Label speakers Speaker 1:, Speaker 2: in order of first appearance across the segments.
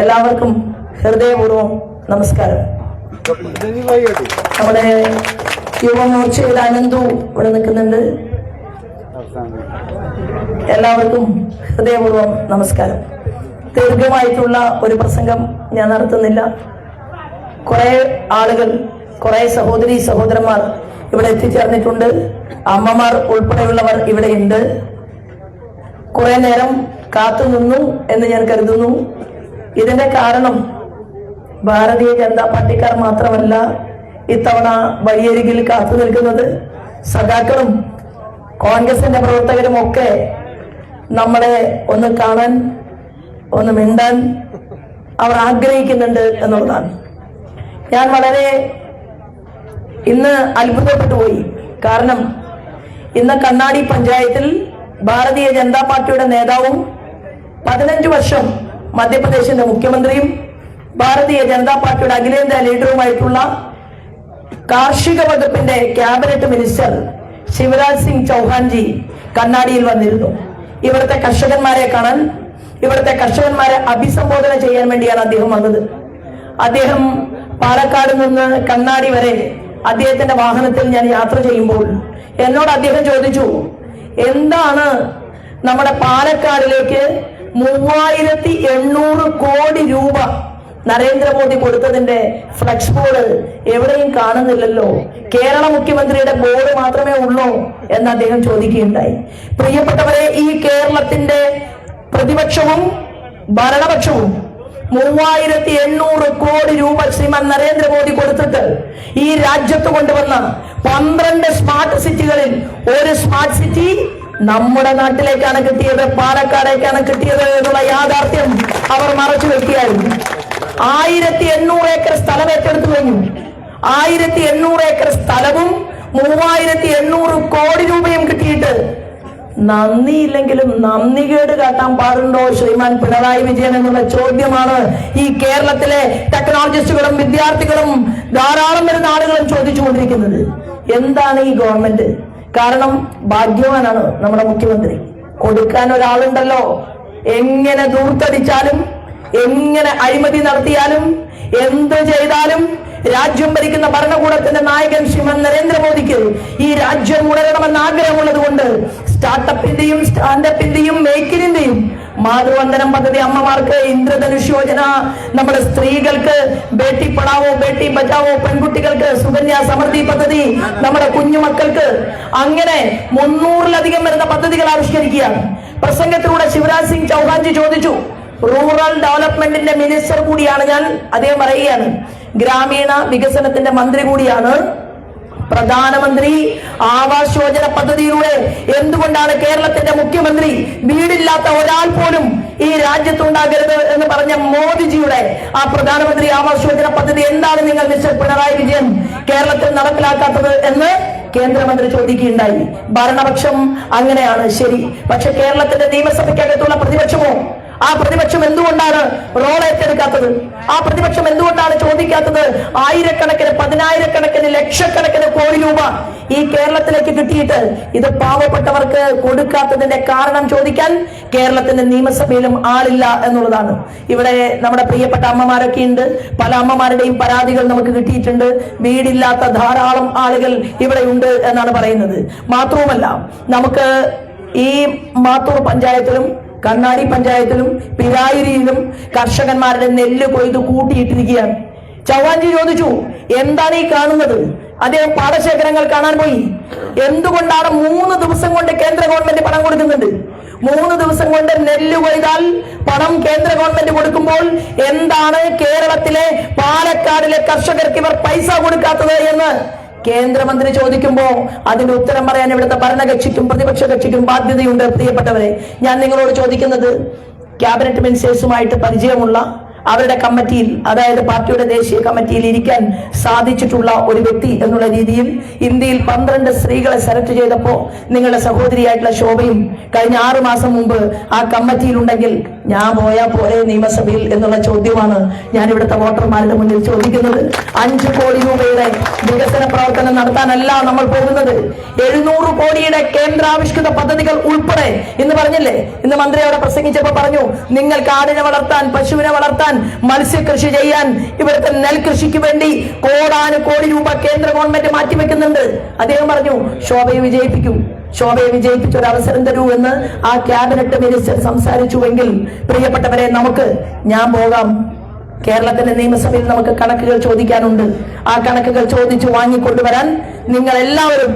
Speaker 1: എല്ലാവർക്കും ഹൃദയപൂർവ്വം നമസ്കാരം. നമ്മുടെ യുവമോർച്ചയുടെ അനന്തു ഇവിടെ നിൽക്കുന്നുണ്ട്. എല്ലാവർക്കും ഹൃദയപൂർവ്വം നമസ്കാരം. ദീർഘമായിട്ടുള്ള ഒരു പ്രസംഗം ഞാൻ നടത്തുന്നില്ല. കുറെ ആളുകൾ, കുറെ സഹോദരി സഹോദരന്മാർ ഇവിടെ എത്തിച്ചേർന്നിട്ടുണ്ട്. അമ്മമാർ ഉൾപ്പെടെയുള്ളവർ ഇവിടെയുണ്ട്. കുറെ നേരം കാത്തു നിന്നു എന്ന് ഞാൻ കരുതുന്നു. ഇതിന്റെ കാരണം ഭാരതീയ ജനതാ പാർട്ടിക്കാർ മാത്രമല്ല ഇത്തവണ വഴിയരികിൽ കാത്തു നിൽക്കുന്നത്. സഖാക്കളും കോൺഗ്രസിന്റെ പ്രവർത്തകരും ഒക്കെ നമ്മളെ ഒന്ന് കാണാൻ, ഒന്ന് മിണ്ടാൻ അവർ ആഗ്രഹിക്കുന്നുണ്ട് എന്നുള്ളതാണ്. ഞാൻ വളരെ ഇന്ന് അത്ഭുതപ്പെട്ടു പോയി. കാരണം ഇന്ന് കണ്ണാടി പഞ്ചായത്തിൽ ഭാരതീയ ജനതാ പാർട്ടിയുടെ നേതാവും 15 വർഷം മധ്യപ്രദേശിന്റെ മുഖ്യമന്ത്രിയും ഭാരതീയ ജനതാ പാർട്ടിയുടെ അഖിലേന്ത്യാ ലീഡറുമായിട്ടുള്ള കാർഷിക വകുപ്പിന്റെ ക്യാബിനറ്റ് മിനിസ്റ്റർ ശിവരാജ് സിംഗ് ചൗഹാൻജി കണ്ണാടിയിൽ വന്നിരുന്നു. ഇവിടുത്തെ കർഷകന്മാരെ കാണാൻ, ഇവിടുത്തെ കർഷകന്മാരെ അഭിസംബോധന ചെയ്യാൻ വേണ്ടിയാണ് അദ്ദേഹം വന്നത്. അദ്ദേഹം പാലക്കാട് നിന്ന് കണ്ണാടി വരെ അദ്ദേഹത്തിന്റെ വാഹനത്തിൽ ഞാൻ യാത്ര ചെയ്യുമ്പോൾ എന്നോട് അദ്ദേഹം ചോദിച്ചു, എന്താണ് നമ്മുടെ പാലക്കാടിലേക്ക് 3800 കോടി രൂപ നരേന്ദ്രമോദി കൊടുത്തതിന്റെ ഫ്ലക്സ് ബോർഡ് എവിടെയും കാണുന്നില്ലല്ലോ, കേരള മുഖ്യമന്ത്രിയുടെ ബോർഡ് മാത്രമേ ഉള്ളൂ എന്ന് അദ്ദേഹം ചോദിക്കുകയുണ്ടായി. പ്രിയപ്പെട്ടവരെ, ഈ കേരളത്തിന്റെ പ്രതിപക്ഷവും ഭരണപക്ഷവും 3800 കോടി രൂപ ശ്രീമാൻ നരേന്ദ്രമോദി കൊടുത്തിട്ട് ഈ രാജ്യത്ത് കൊണ്ടുവന്ന 12 സ്മാർട്ട് സിറ്റികളിൽ ഒരു സ്മാർട്ട് സിറ്റി നമ്മുടെ നാട്ടിലേക്കാണ് കിട്ടിയത്, പാലക്കാടേക്കാണ് കിട്ടിയത് എന്നുള്ള യാഥാർത്ഥ്യം അവർ മറച്ചു വെക്കുകയായിരുന്നു. 1800 ഏക്കർ സ്ഥലം ഏറ്റെടുത്തു കഴിഞ്ഞു. 1800 ഏക്കർ സ്ഥലവും 3800 കോടി രൂപയും കിട്ടിയിട്ട് നന്ദിയില്ലെങ്കിലും നന്ദികേട് കാട്ടാൻ പാടുണ്ടോ ശ്രീമാൻ പിണറായി വിജയൻ എന്നുള്ള ചോദ്യമാണ് ഈ കേരളത്തിലെ ടെക്നോളജിസ്റ്റുകളും വിദ്യാർത്ഥികളും ധാരാളം വരുന്ന ആളുകളും ചോദിച്ചുകൊണ്ടിരിക്കുന്നത്. എന്താണ് ഈ ഗവൺമെന്റ്? കാരണം ഭാഗ്യവാനാണ് നമ്മുടെ മുഖ്യമന്ത്രി. കൊടുക്കാൻ ഒരാളുണ്ടല്ലോ. എങ്ങനെ ദൂർത്തടിച്ചാലും, എങ്ങനെ അഴിമതി നടത്തിയാലും, എന്ത് ചെയ്താലും രാജ്യം ഭരിക്കുന്ന ഭരണകൂടത്തിന്റെ നായകൻ ശ്രീമാൻ നരേന്ദ്രമോദിക്ക് ഈ രാജ്യം ഉണരണമെന്ന് ആഗ്രഹമുള്ളത് കൊണ്ട് സ്റ്റാർട്ടപ്പിന്റെയും സ്റ്റാൻഡപ്പിന്റെയും മേക്കിന്റെയും മാതൃവന്ദനം പദ്ധതി, അമ്മമാർക്ക് ഇന്ദ്രധനുഷ് യോജന, നമ്മുടെ സ്ത്രീകൾക്ക് ബേട്ടി പഠാവോ ബേട്ടി ബച്ചാവോ, പെൺകുട്ടികൾക്ക് സുകന്യ സമൃദ്ധി പദ്ധതി, നമ്മുടെ കുഞ്ഞുമക്കൾക്ക്, അങ്ങനെ 300-ലധികം വരുന്ന പദ്ധതികൾ ആവിഷ്കരിക്കുകയാണ്. പ്രസംഗത്തിലൂടെ ശിവരാജ് സിംഗ് ചൗഹാൻജി ചോദിച്ചു, റൂറൽ ഡെവലപ്മെന്റിന്റെ മിനിസ്റ്റർ കൂടിയാണ് ഞാൻ, അദ്ദേഹം പറയുകയാണ് ഗ്രാമീണ വികസനത്തിന്റെ മന്ത്രി കൂടിയാണ്. പ്രധാനമന്ത്രി ആവാസ് യോജന പദ്ധതിയിലൂടെ എന്തുകൊണ്ടാണ് കേരളത്തിന്റെ മുഖ്യമന്ത്രി വീടില്ലാത്ത ഒരാൾ പോലും ഈ രാജ്യത്തുണ്ടാകരുത് എന്ന് പറഞ്ഞ മോദിജിയുടെ ആ പ്രധാനമന്ത്രി ആവാസ് യോജന പദ്ധതി എന്താണ് നിങ്ങൾ മിസ്റ്റർ പിണറായി വിജയൻ കേരളത്തിൽ നടപ്പിലാക്കാത്തത് എന്ന് കേന്ദ്രമന്ത്രി ചോദിക്കുകയുണ്ടായി. ഭരണപക്ഷം അങ്ങനെയാണ്, ശരി. പക്ഷെ കേരളത്തിന്റെ നിയമസഭയ്ക്കകത്തുള്ള പ്രതിപക്ഷമോ, ആ പ്രതിപക്ഷം എന്തുകൊണ്ടാണ് റോൾ ഏറ്റെടുക്കാത്തത്? ആ പ്രതിപക്ഷം എന്തുകൊണ്ടാണ് ചോദിക്കാത്തത്? ആയിരക്കണക്കിന്, 10,000-കണക്കിന്, ലക്ഷക്കണക്കിന് കോടി രൂപ ഈ കേരളത്തിലേക്ക് കിട്ടിയിട്ട് ഇത് പാവപ്പെട്ടവർക്ക് കൊടുക്കാത്തതിന്റെ കാരണം ചോദിക്കാൻ കേരളത്തിന്റെ നിയമസഭയിലും ആളില്ല എന്നുള്ളതാണ്. ഇവിടെ നമ്മുടെ പ്രിയപ്പെട്ട അമ്മമാരൊക്കെ ഉണ്ട്. പല അമ്മമാരുടെയും പരാതികൾ നമുക്ക് കിട്ടിയിട്ടുണ്ട്. വീടില്ലാത്ത ധാരാളം ആളുകൾ ഇവിടെ ഉണ്ട് എന്നാണ് പറയുന്നത്. മാത്രവുമല്ല, നമുക്ക് ഈ മാത്തൂർ പഞ്ചായത്തിലും കണ്ണാടി പഞ്ചായത്തിലും പിരായിരിയിലും കർഷകന്മാരുടെ നെല്ല് കൊയ്ത് കൂട്ടിയിട്ടിരിക്കുകയാണ്. ചൗഹാൻജി ചോദിച്ചു, എന്താണ് ഈ കാണുന്നത്? അദ്ദേഹം പാടശേഖരങ്ങൾ കാണാൻ പോയി. എന്തുകൊണ്ടാണ് 3 ദിവസം കൊണ്ട് കേന്ദ്ര ഗവൺമെന്റ് പണം കൊടുക്കുന്നുണ്ട്? 3 ദിവസം കൊണ്ട് നെല്ല് കൊയ്താൽ പണം കേന്ദ്ര ഗവൺമെന്റ് കൊടുക്കുമ്പോൾ എന്താണ് കേരളത്തിലെ പാലക്കാടിലെ കർഷകർക്ക് ഇവർ പൈസ കൊടുക്കാത്തത് എന്ന് കേന്ദ്രമന്ത്രി ചോദിക്കുമ്പോ അതിന്റെ ഉത്തരം പറയാൻ ഇവിടുത്തെ ഭരണകക്ഷിക്കും പ്രതിപക്ഷ കക്ഷിക്കും ബാധ്യതയുണ്ട്. പ്രിയപ്പെട്ടവരെ, ഞാൻ നിങ്ങളോട് ചോദിക്കുന്നത്, ക്യാബിനറ്റ് മിനിസ്റ്റേഴ്സുമായിട്ട് പരിചയമുള്ള, അവരുടെ കമ്മിറ്റിയിൽ, അതായത് പാർട്ടിയുടെ ദേശീയ കമ്മിറ്റിയിൽ ഇരിക്കാൻ സാധിച്ചിട്ടുള്ള ഒരു വ്യക്തി എന്നുള്ള രീതിയിൽ ഇന്ത്യയിൽ 12 സ്ത്രീകളെ സെലക്ട് ചെയ്തപ്പോ നിങ്ങളുടെ സഹോദരിയായിട്ടുള്ള ശോഭയും കഴിഞ്ഞ 6 മാസം മുമ്പ് ആ കമ്മിറ്റിയിൽ ഉണ്ടെങ്കിൽ ഞാൻ പോയാൽ പോരെ നിയമസഭയിൽ എന്നുള്ള ചോദ്യമാണ് ഞാൻ ഇവിടുത്തെ വോട്ടർമാരുടെ മുന്നിൽ ചോദിക്കുന്നത്. 5 കോടി രൂപയുടെ വികസന പ്രവർത്തനം നടത്താനല്ല നമ്മൾ പോകുന്നത്. 700 കോടിയുടെ കേന്ദ്രാവിഷ്കൃത പദ്ധതികൾ ഉൾപ്പെടെ ഇന്ന് പറഞ്ഞില്ലേ, ഇന്ന് മന്ത്രി അവിടെ പ്രസംഗിച്ചപ്പോൾ പറഞ്ഞു, നിങ്ങൾക്ക് ആടിനെ വളർത്താൻ, പശുവിനെ വളർത്താൻ, മത്സ്യകൃഷി ചെയ്യാൻ, ഇവിടുത്തെ നെൽകൃഷിക്ക് വേണ്ടി കോടാനുകോടി രൂപ കേന്ദ്ര ഗവൺമെന്റ് മാറ്റിവെക്കുന്നുണ്ട്. അദ്ദേഹം പറഞ്ഞു ശോഭയെ വിജയിപ്പിക്കും, ശോഭയെ വിജയിപ്പിച്ച ഒരു അവസരം തരൂ എന്ന് ആ ക്യാബിനറ്റ് മിനിസ്റ്റർ സംസാരിച്ചുവെങ്കിൽ പ്രിയപ്പെട്ടവരെ, ഞാൻ പോകാം. കേരളത്തിന്റെ നിയമസഭയിൽ നമുക്ക് കണക്കുകൾ ചോദിക്കാനുണ്ട്. ആ കണക്കുകൾ ചോദിച്ചു വാങ്ങിക്കൊണ്ടുവരാൻ നിങ്ങൾ എല്ലാവരും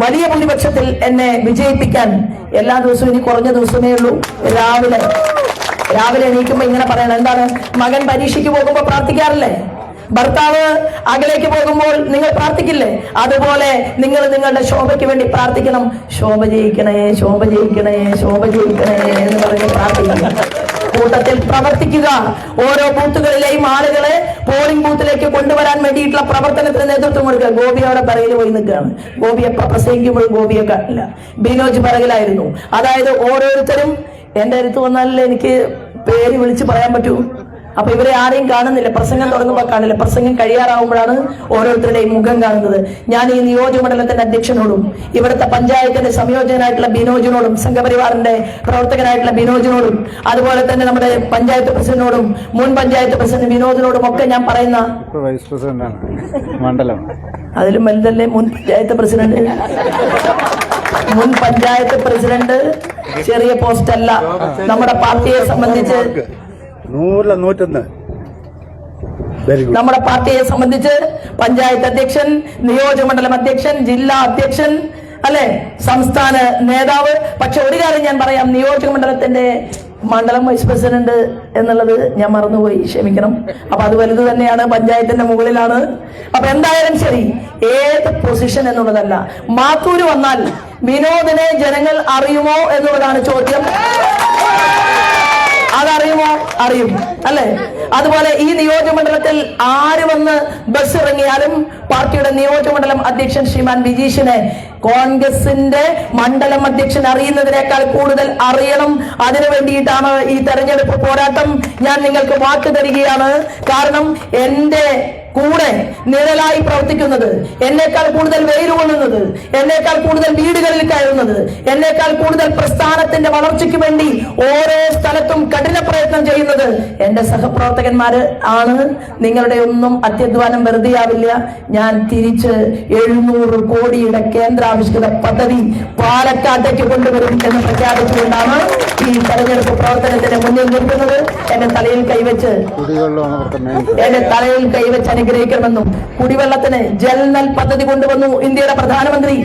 Speaker 1: വലിയ ഭൂരിപക്ഷത്തിൽ എന്നെ വിജയിപ്പിക്കാൻ എല്ലാ ദിവസവും, ഇനി കുറഞ്ഞ ദിവസമേ ഉള്ളൂ, രാവിലെ എണീക്കുമ്പോ ഇങ്ങനെ പറയണം. എന്താണ്? മകൻ പരീക്ഷയ്ക്ക് പോകുമ്പോ പ്രാർത്ഥിക്കാറില്ലേ? ഭർത്താവ് അകലേക്ക് പോകുമ്പോൾ നിങ്ങൾ പ്രാർത്ഥിക്കില്ലേ? അതുപോലെ നിങ്ങൾ നിങ്ങളുടെ ശോഭയ്ക്ക് വേണ്ടി പ്രാർത്ഥിക്കണം. ശോഭ ജയിക്കണേ, ശോഭ ജയിക്കണേ, ശോഭ ജയിക്കണേ എന്ന് പറഞ്ഞ് പ്രാർത്ഥിക്കണം. കൂട്ടത്തിൽ പ്രവർത്തിക്കുക. ഓരോ ബൂത്തുകളിലെയും ആളുകളെ പോളിംഗ് ബൂത്തിലേക്ക് കൊണ്ടുവരാൻ വേണ്ടിയിട്ടുള്ള പ്രവർത്തനത്തിന് നേതൃത്വം കൊടുക്കുക. ഗോപി അവിടെ പിറകിൽ പോയി നിൽക്കുകയാണ്. ഗോപി എപ്പോ പ്രസംഗിക്കുമ്പോഴും ഗോപിയെ കാണില്ല, ബിനോജ് പിറകിലായിരുന്നു. അതായത് ഓരോരുത്തരും എന്റെ അടുത്ത് വന്നാലല്ലേ എനിക്ക് പേര് വിളിച്ച് പറയാൻ പറ്റൂ. അപ്പൊ ഇവരെ ആരെയും കാണുന്നില്ല. പ്രസംഗം തുടങ്ങുമ്പോൾ കാണില്ല, പ്രസംഗം കഴിയാറാവുമ്പോഴാണ് ഓരോരുത്തരുടെയും മുഖം കാണുന്നത്. ഞാൻ ഈ നിയോജകമണ്ഡലത്തിന്റെ അധ്യക്ഷനോടും ഇവിടുത്തെ പഞ്ചായത്തിന്റെ സംയോജകനായിട്ടുള്ള ബിനോജിനോടും സംഘപരിവാറിന്റെ പ്രവർത്തകനായിട്ടുള്ള ബിനോജിനോടും അതുപോലെ തന്നെ നമ്മുടെ പഞ്ചായത്ത് പ്രസിഡന്റിനോടും മുൻ പഞ്ചായത്ത് പ്രസിഡന്റ് വിനോദിനോടും ഒക്കെ ഞാൻ പറയുന്ന,
Speaker 2: വൈസ് പ്രസിഡന്റാണ് മണ്ഡലം,
Speaker 1: അതിലും വലുതല്ലേ മുൻ പഞ്ചായത്ത് പ്രസിഡന്റ്. മുൻ പഞ്ചായത്ത് പ്രസിഡന്റ് ചെറിയ പോസ്റ്റ് അല്ല. നമ്മുടെ പാർട്ടിയെ സംബന്ധിച്ച് നമ്മുടെ പാർട്ടിയെ സംബന്ധിച്ച് പഞ്ചായത്ത് അധ്യക്ഷൻ, നിയോജകമണ്ഡലം അധ്യക്ഷൻ, ജില്ലാ അധ്യക്ഷൻ, അല്ലെ, സംസ്ഥാന നേതാവ്. പക്ഷെ ഒരു കാര്യം ഞാൻ പറയാം, നിയോജകമണ്ഡലത്തിന്റെ മണ്ഡലം വൈസ് പ്രസിഡന്റ് എന്നുള്ളത് ഞാൻ മറന്നുപോയി, ക്ഷമിക്കണം. അപ്പൊ അത് വലുത് തന്നെയാണ്, പഞ്ചായത്തിന്റെ മുകളിലാണ്. അപ്പൊ എന്തായാലും ശരി, ഏത് പൊസിഷൻ എന്നുള്ളതല്ല. മാത്തൂര് വന്നാൽ വിനോദിനെ ജനങ്ങൾ അറിയുമോ എന്നുള്ളതാണ് ചോദ്യം. അതറിയുമോ? അറിയും, അല്ലെ? അതുപോലെ ഈ നിയോജകമണ്ഡലത്തിൽ ആര് വന്ന് ബസ് ഇറങ്ങിയാലും പാർട്ടിയുടെ നിയോജകമണ്ഡലം അധ്യക്ഷൻ ശ്രീമാൻ ബിജീഷിനെ കോൺഗ്രസിന്റെ മണ്ഡലം അധ്യക്ഷൻ അറിയുന്നതിനേക്കാൾ കൂടുതൽ അറിയണം. അതിനു വേണ്ടിയിട്ടാണ് ഈ തെരഞ്ഞെടുപ്പ് പോരാട്ടം. ഞാൻ നിങ്ങൾക്ക് വാക്ക് തരികയാണ്. കാരണം എന്റെ കൂടെ നിഴലായി പ്രവർത്തിക്കുന്നത്, എന്നേക്കാൾ കൂടുതൽ വെയിൽ കൊള്ളുന്നത്, എന്നേക്കാൾ കൂടുതൽ വീടുകളിൽ കയറുന്നത്, എന്നേക്കാൾ കൂടുതൽ പ്രസ്ഥാനത്തിന്റെ വളർച്ചയ്ക്ക് വേണ്ടി ഓരോ സ്ഥലത്തും കഠിന പ്രയത്നം ചെയ്യുന്നത് എന്റെ സഹപ്രവർത്തകന്മാര് ആണ്. നിങ്ങളുടെ ഒന്നും അത്യധ്വാനം വെറുതെയാവില്ല. ഞാൻ തിരിച്ച് 700 കോടിയുടെ കേന്ദ്രാവിഷ്കൃത പദ്ധതി പാലക്കാട്ടേക്ക് കൊണ്ടുവരും എന്ന് പ്രഖ്യാപിച്ചുകൊണ്ടാണ് ഈ തെരഞ്ഞെടുപ്പ് പ്രവർത്തനത്തിന് മുന്നിൽ നിൽക്കുന്നത്. എന്റെ തലയിൽ കൈവച്ച് അനുഗ്രഹിക്കണമെന്നും കുടിവെള്ളത്തിന് ജൽനൽ പദ്ധതി കൊണ്ടുവന്നു ഇന്ത്യയുടെ പ്രധാനമന്ത്രി.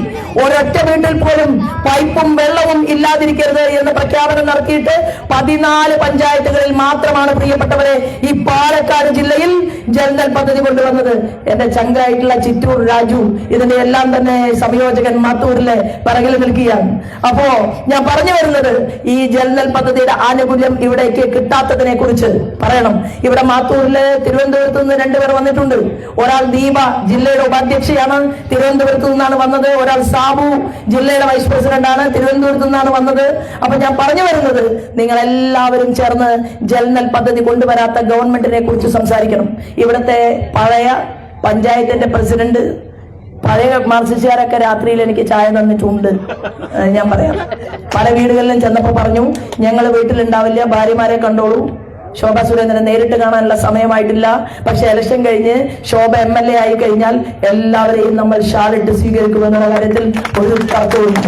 Speaker 1: ഒരൊറ്റ വീട്ടിൽ പോലും പൈപ്പും വെള്ളവും ഇല്ലാതിരിക്കരുത് എന്ന് പ്രഖ്യാപനം നടത്തിയിട്ട് 14 പഞ്ചായത്തുകളിൽ മാത്രമാണ് പ്രിയപ്പെട്ടവരെ ഈ പാലക്കാട് ജില്ലയിൽ ജൽനൽ പദ്ധതി കൊണ്ടുവന്നത്. എന്റെ ചങ്കായിട്ടുള്ള ചിറ്റൂർ രാജു ഇതിന്റെ എല്ലാം തന്നെ സംയോജകൻ മാത്തൂരിലെ പിറകിൽ നിൽക്കുകയാണ്. അപ്പോ ഞാൻ പറഞ്ഞു വരുന്നത്, ഈ ജൽനൽ പദ്ധതിയുടെ ആനുകൂല്യം ഇവിടേക്ക് കിട്ടാത്തതിനെ കുറിച്ച് പറയണം. ഇവിടെ മാത്തൂരില് തിരുവനന്തപുരത്ത് നിന്ന് 2 പേർ വന്നിട്ടുണ്ട്. ഒരാൾ ദീപ ജില്ലയുടെ ഉപാധ്യക്ഷയാണ്, തിരുവനന്തപുരത്ത് നിന്നാണ് വന്നത്. ഒരാൾ സാബു ജില്ലയുടെ വൈസ് പ്രസിഡന്റാണ്, തിരുവനന്തപുരത്ത് നിന്നാണ് വന്നത്. അപ്പൊ ഞാൻ പറഞ്ഞു വരുന്നത്, നിങ്ങൾ എല്ലാവരും ചേർന്ന് ജൽനൽ പദ്ധതി കൊണ്ടുവരാത്ത ഗവൺമെന്റിനെ കുറിച്ച് സംസാരിക്കണം. ഇവിടുത്തെ പഴയ പഞ്ചായത്തിന്റെ പ്രസിഡന്റ്, പഴയ മാർക്സിസ്റ്റുകാരൊക്കെ രാത്രിയിൽ എനിക്ക് ചായ തന്നിട്ടുണ്ട്. ഞാൻ പറയാം, പല വീടുകളിലും ചെന്നപ്പോ പറഞ്ഞു, ഞങ്ങൾ വീട്ടിലുണ്ടാവില്ല, ഭാര്യമാരെ കണ്ടോളൂ. ശോഭ സുരേന്ദ്രനെ നേരിട്ട് കാണാനുള്ള സമയമായിട്ടില്ല. പക്ഷെ ഇലക്ഷൻ കഴിഞ്ഞ് ശോഭ MLA ആയി കഴിഞ്ഞാൽ എല്ലാവരെയും നമ്മൾ ഷാളിട്ട് സ്വീകരിക്കുമെന്നുള്ള കാര്യത്തിൽ ഒരു തർക്കവുമില്ല.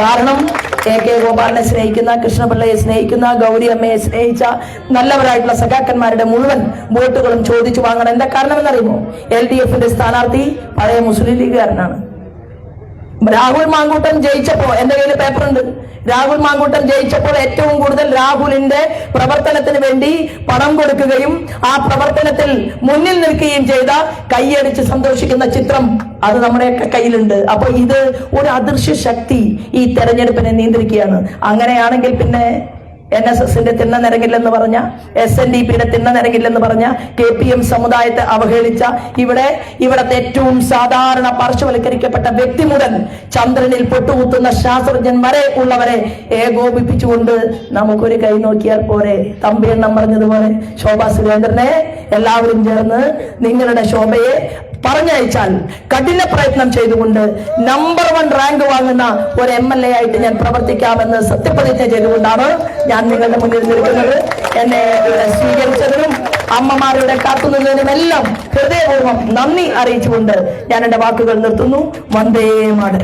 Speaker 1: കാരണം AK ഗോപാലിനെ സ്നേഹിക്കുന്ന, കൃഷ്ണപിള്ളയെ സ്നേഹിക്കുന്ന, ഗൗരി അമ്മയെ സ്നേഹിച്ച നല്ലവരായിട്ടുള്ള സഖാക്കന്മാരുടെ മുഴുവൻ വോട്ടുകളും ചോദിച്ചു വാങ്ങണം. എന്താ കാരണം എന്നറിയുമോ? LDFന്റെ സ്ഥാനാർത്ഥി പഴയ മുസ്ലിം ലീഗുകാരനാണ്. രാഹുൽ മാങ്കൂട്ടൻ ജയിച്ചപ്പോ, എന്റെ കയ്യിൽ പേപ്പറുണ്ട്, രാഹുൽ മാങ്കൂട്ടൻ ജയിച്ചപ്പോൾ ഏറ്റവും കൂടുതൽ രാഹുലിന്റെ പ്രവർത്തനത്തിന് വേണ്ടി പണം കൊടുക്കുകയും ആ പ്രവർത്തനത്തിൽ മുന്നിൽ നിൽക്കുകയും ചെയ്ത, കൈയടിച്ച് സന്തോഷിക്കുന്ന ചിത്രം അത് നമ്മുടെയൊക്കെ കയ്യിലുണ്ട്. അപ്പൊ ഇത് ഒരു അദൃശ്യ ശക്തി ഈ തെരഞ്ഞെടുപ്പിനെ നിയന്ത്രിക്കുകയാണ്. അങ്ങനെയാണെങ്കിൽ പിന്നെ NSSന്റെ തിണ്ണ നിരങ്ങില്ലെന്ന് പറഞ്ഞ, SNDPയുടെ തിണ്ണ നിരങ്ങില്ലെന്ന് പറഞ്ഞ, KPM സമുദായത്തെ അവഹേളിച്ച, ഇവിടത്തെ ഏറ്റവും സാധാരണ പാർശ്വവൽക്കരിക്കപ്പെട്ട വ്യക്തി മുതൽ ചന്ദ്രനിൽ പൊട്ടുകുത്തുന്ന ശാസ്ത്രജ്ഞൻ വരെ ഉള്ളവരെ ഏകോപിപ്പിച്ചുകൊണ്ട് നമുക്കൊരു കൈ നോക്കിയാൽ പോരെ. തമ്പിയെണ്ണം പറഞ്ഞതുപോലെ ശോഭാ സുരേന്ദ്രനെ എല്ലാവരും ചേർന്ന് നിങ്ങളുടെ ശോഭയെ പറഞ്ഞയച്ചാൽ കഠിന പ്രയത്നം ചെയ്തുകൊണ്ട് നമ്പർ 1 റാങ്ക് വാങ്ങുന്ന ഒരു MLA ആയിട്ട് ഞാൻ പ്രവർത്തിക്കാമെന്ന് സത്യപ്രതിജ്ഞ ചെയ്തുകൊണ്ടാണ് ഞാൻ നിങ്ങളുടെ മുന്നിൽ നിൽക്കുന്നത്. എന്നെ ഇവിടെ സ്വീകരിച്ചതിനും അമ്മമാരുടെ കാത്തുനിന്നതിനുമെല്ലാം ഹൃദയപൂർവ്വം നന്ദി അറിയിച്ചുകൊണ്ട് ഞാൻ എന്റെ വാക്കുകൾ നിർത്തുന്നു. വന്ദേ മാതരം.